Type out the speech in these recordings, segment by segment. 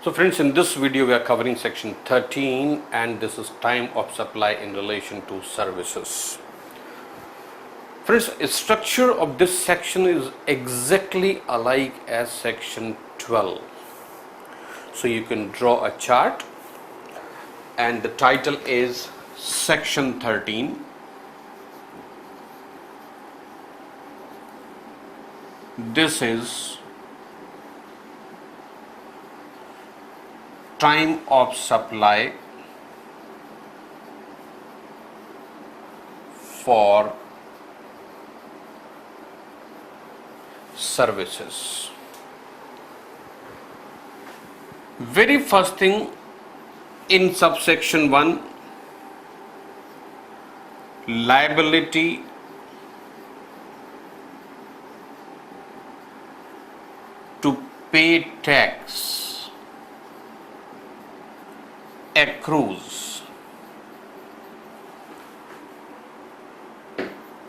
So friends, in this video we are covering section 13 and this is time of supply in relation to services. Friends, the structure of this section is exactly alike as section 12. So you can draw a chart and the title is section 13. This is time of supply for services. Very first thing in subsection 1, liability to pay tax accrues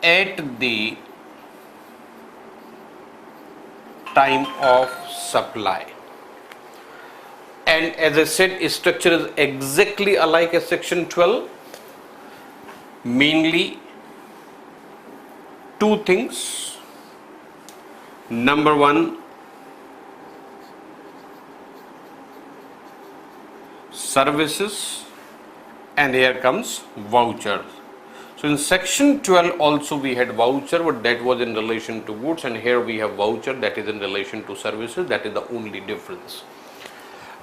at the time of supply, and as I said, structure is exactly alike as section 12. Mainly two things. Number one, services, and here comes vouchers. So in section 12 also we had voucher, but that was in relation to goods, and here we have voucher that is in relation to services. That is the only difference.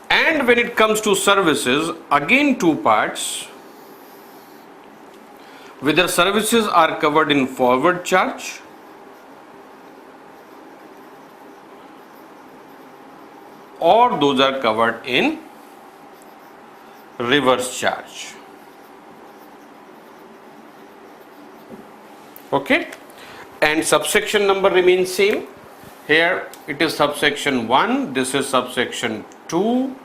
And when it comes to services, again two parts. Whether services are covered in forward charge or those are covered in reverse charge. Okay, and subsection number remains same. Here it is subsection 1, this is subsection 2,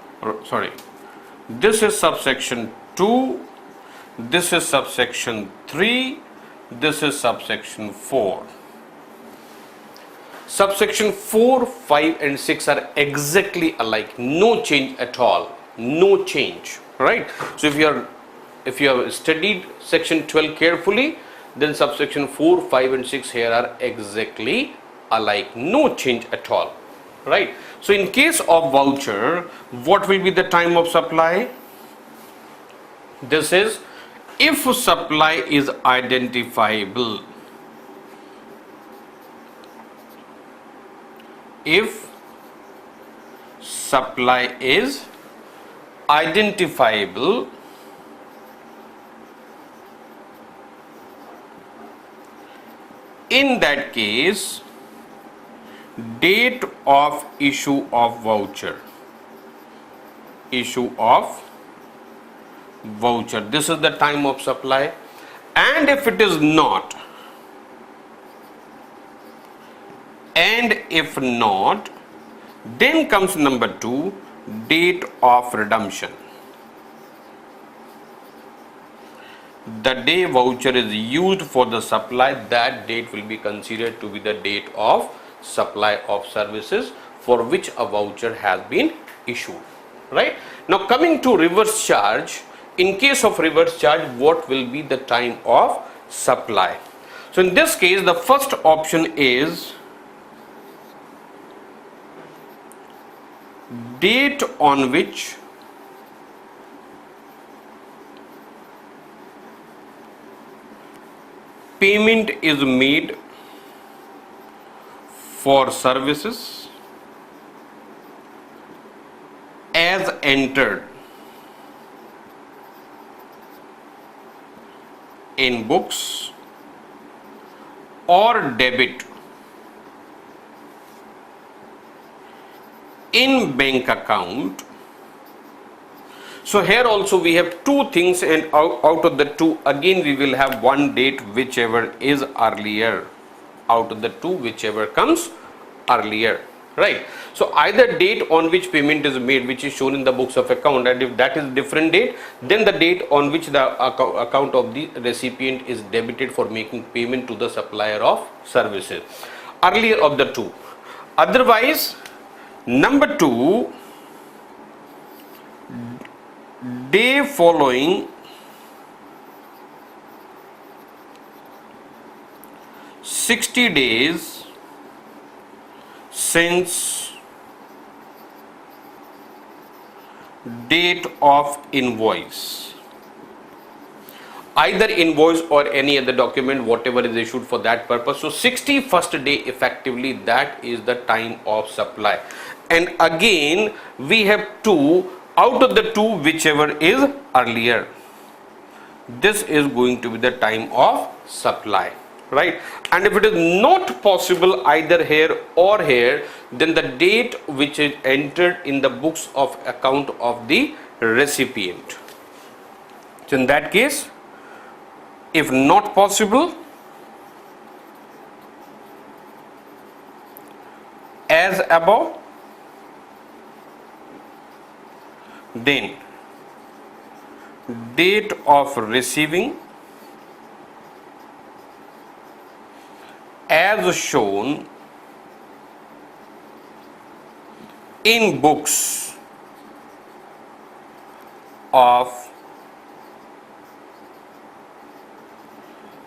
this is subsection 2, this is subsection 3, this is subsection 4. Subsection 4, 5 and 6 are exactly alike, no change at all, no change, right? So if you have studied section 12 carefully, then subsection 4, 5 and 6 here are exactly alike, no change at all, right? So in case of voucher, what will be the time of supply? This is if supply is identifiable. If supply is identifiable, in that case, date of issue of voucher. Issue of voucher. This is the time of supply. And if it is not, then comes number 2, date of redemption. The day voucher is used for the supply, that date will be considered to be the date of supply of services for which a voucher has been issued, right? Now coming to reverse charge, in case of reverse charge, what will be the time of supply? So in this case, the first option is date on which payment is made for services as entered in books or debit in bank account. So here also we have two things, and out of the two, again we will have one date whichever is earlier. Out of the two, whichever comes earlier, right? So either date on which payment is made, which is shown in the books of account, and if that is different date, then the date on which the account of the recipient is debited for making payment to the supplier of services. Earlier of the two. Otherwise, number 2, day following 60 days since date of invoice. Either invoice or any other document, whatever is issued for that purpose. So 61st day effectively, that is the time of supply. And again we have two, out of the two whichever is earlier, this is going to be the time of supply, right? And if it is not possible either here or here, then the date which is entered in the books of account of the recipient. So in that case, if not possible, as above, then date of receiving as shown in books of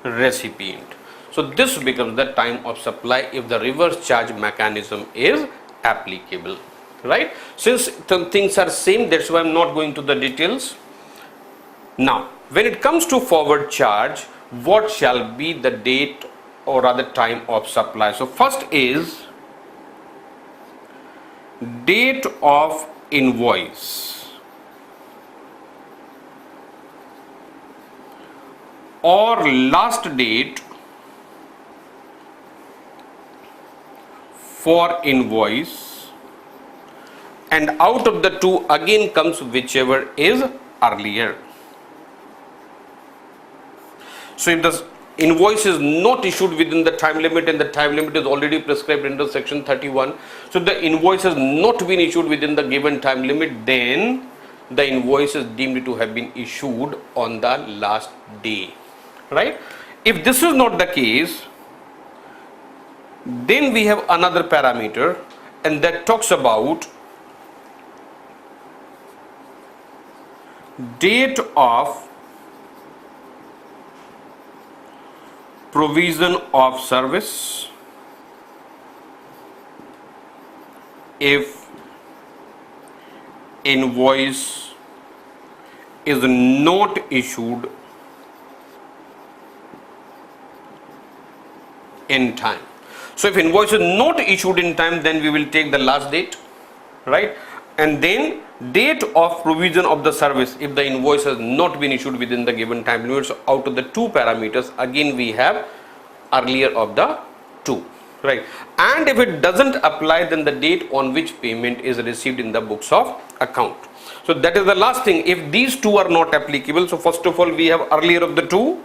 recipient. So this becomes the time of supply if the reverse charge mechanism is applicable, right? Since the things are same, that's why I'm not going to the details. Now when it comes to forward charge, what shall be the date or rather time of supply? So first is date of invoice or last date for invoice, and out of the two again comes whichever is earlier. So if the invoice is not issued within the time limit and the time limit is already prescribed under section 31, so the invoice has not been issued within the given time limit, then the invoice is deemed to have been issued on the last day, right? If this is not the case, then we have another parameter, and that talks about date of provision of service if invoice is not issued in time. So if invoice is not issued in time, then we will take the last date, right? And then date of provision of the service if the invoice has not been issued within the given time limit. So out of the two parameters, again we have earlier of the two, right? And if it doesn't apply, then the date on which payment is received in the books of account. So that is the last thing. If these two are not applicable, so first of all we have earlier of the two,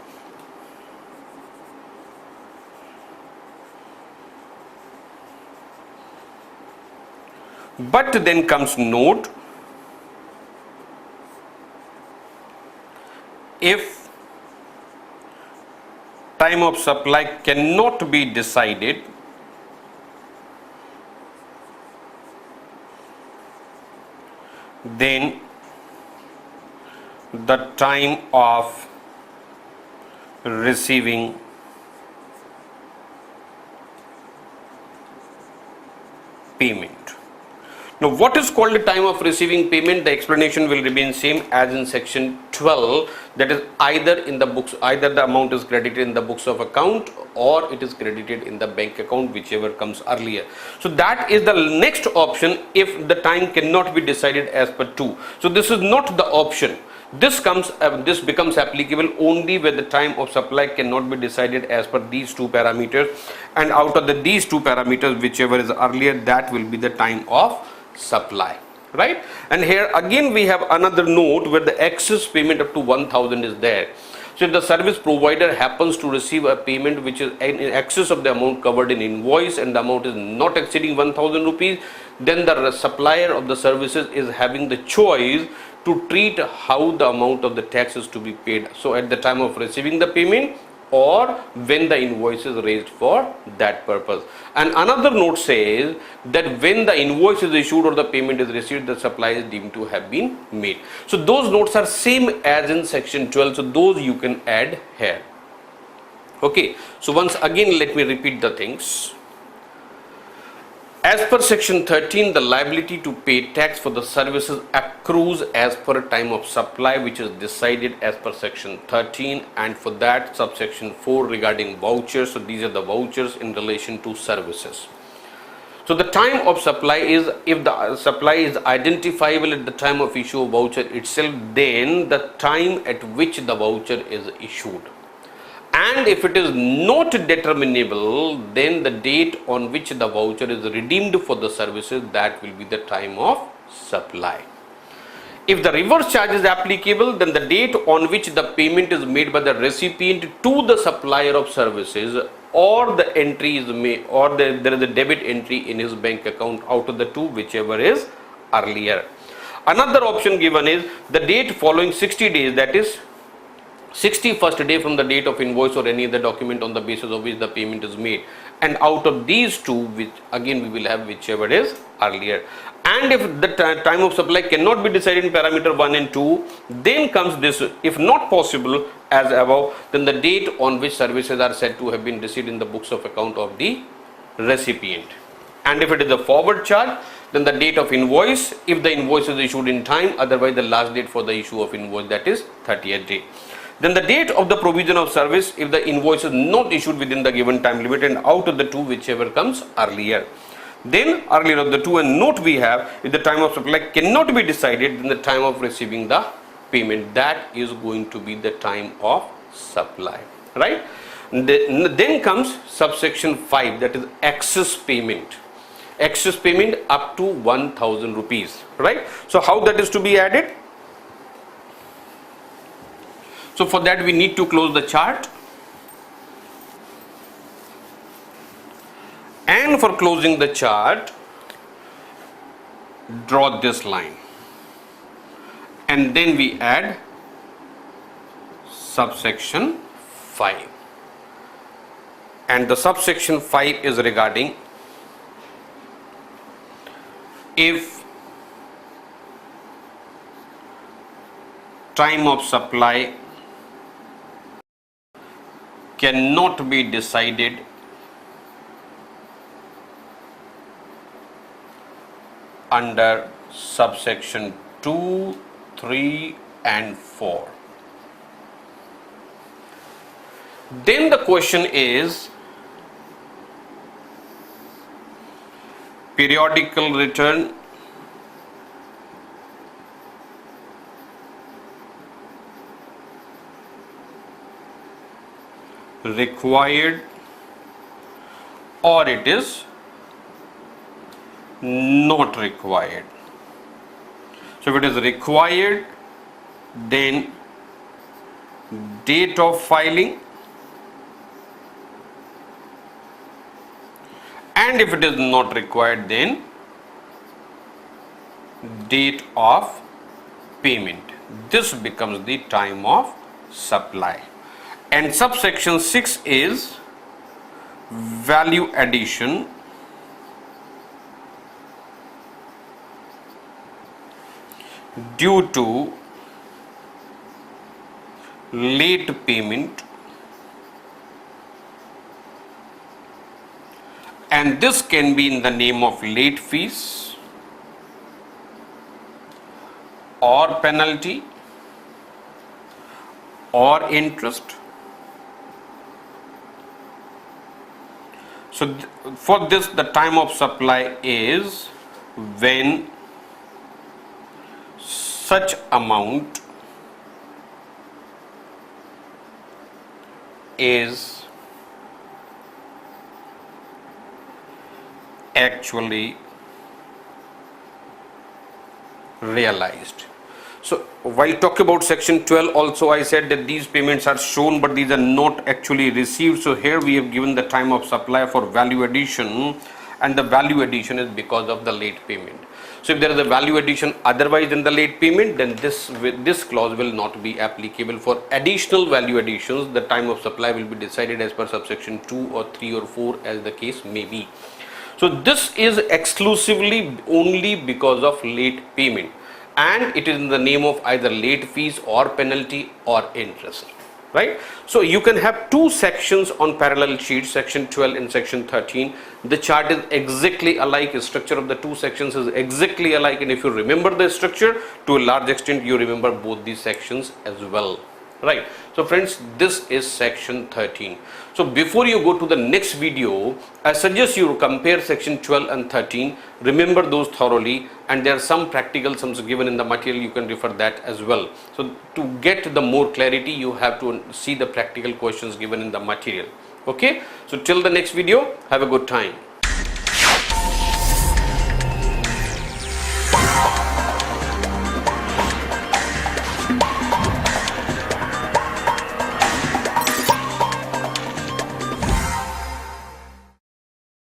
but then comes note, if time of supply cannot be decided, then the time of receiving payment. Now what is called the time of receiving payment? The explanation will remain same as in section 12, that is either in the books, either the amount is credited in the books of account or it is credited in the bank account, whichever comes earlier. So that is the next option if the time cannot be decided as per 2. So this is not the option. This becomes applicable only where the time of supply cannot be decided as per these two parameters, and out of these two parameters, whichever is earlier, that will be the time of supply, right? And here again we have another note where the excess payment up to 1000 is there. So if the service provider happens to receive a payment which is in excess of the amount covered in invoice and the amount is not exceeding 1000 rupees, then the supplier of the services is having the choice to treat how the amount of the tax is to be paid. So at the time of receiving the payment, or when the invoice is raised for that purpose. And another note says that when the invoice is issued or the payment is received, the supply is deemed to have been made. So those notes are same as in section 12, so those you can add here. Okay, so once again let me repeat the things. As per section 13, the liability to pay tax for the services accrues as per time of supply, which is decided as per section 13, and for that subsection 4 regarding vouchers. So these are the vouchers in relation to services. So the time of supply is, if the supply is identifiable at the time of issue of voucher itself, then the time at which the voucher is issued. And if it is not determinable, then the date on which the voucher is redeemed for the services, that will be the time of supply. If the reverse charge is applicable, then the date on which the payment is made by the recipient to the supplier of services, or the entry is made, or there is a debit entry in his bank account, out of the two, whichever is earlier. Another option given is the date following 60 days, that is 61st day from the date of invoice or any other document on the basis of which the payment is made, and out of these two, which again we will have whichever is earlier. And if the time of supply cannot be decided in parameter 1 and 2, then comes this: if not possible as above, then the date on which services are said to have been received in the books of account of the recipient. And if it is a forward charge, then the date of invoice, if the invoice is issued in time, otherwise the last date for the issue of invoice, that is 30th day. Then the date of the provision of service, if the invoice is not issued within the given time limit, and out of the two, whichever comes earlier. Then earlier of the two, and note we have, if the time of supply cannot be decided, then the time of receiving the payment, that is going to be the time of supply, right? Then comes subsection 5, that is excess payment. Excess payment up to 1000 rupees, right? So how that is to be added? So for that we need to close the chart, and for closing the chart, draw this line, and then we add subsection 5, and the subsection 5 is regarding if time of supply cannot be decided under subsection 2, 3 and 4. Then the question is periodical return required, or it is not required. So if it is required, then date of filing, and if it is not required, then date of payment. This becomes the time of supply. And subsection 6 is value addition due to late payment, and this can be in the name of late fees or penalty or interest. So for this, the time of supply is when such amount is actually realized. So while talking about section 12, also I said that these payments are shown but these are not actually received. So here we have given the time of supply for value addition, and the value addition is because of the late payment. So if there is a value addition otherwise in the late payment, then this clause will not be applicable. For additional value additions, the time of supply will be decided as per subsection 2 or 3 or 4 as the case may be. So this is exclusively only because of late payment, and it is in the name of either late fees or penalty or interest, right? So you can have two sections on parallel sheets, section 12 and section 13. The chart is exactly alike, the structure of the two sections is exactly alike, and if you remember the structure, to a large extent you remember both these sections as well, right? So friends, this is section 13. So before you go to the next video, I suggest you compare section 12 and 13, remember those thoroughly, and there are some practical sums given in the material, you can refer that as well. So to get the more clarity, you have to see the practical questions given in the material. Okay, so till the next video, have a good time.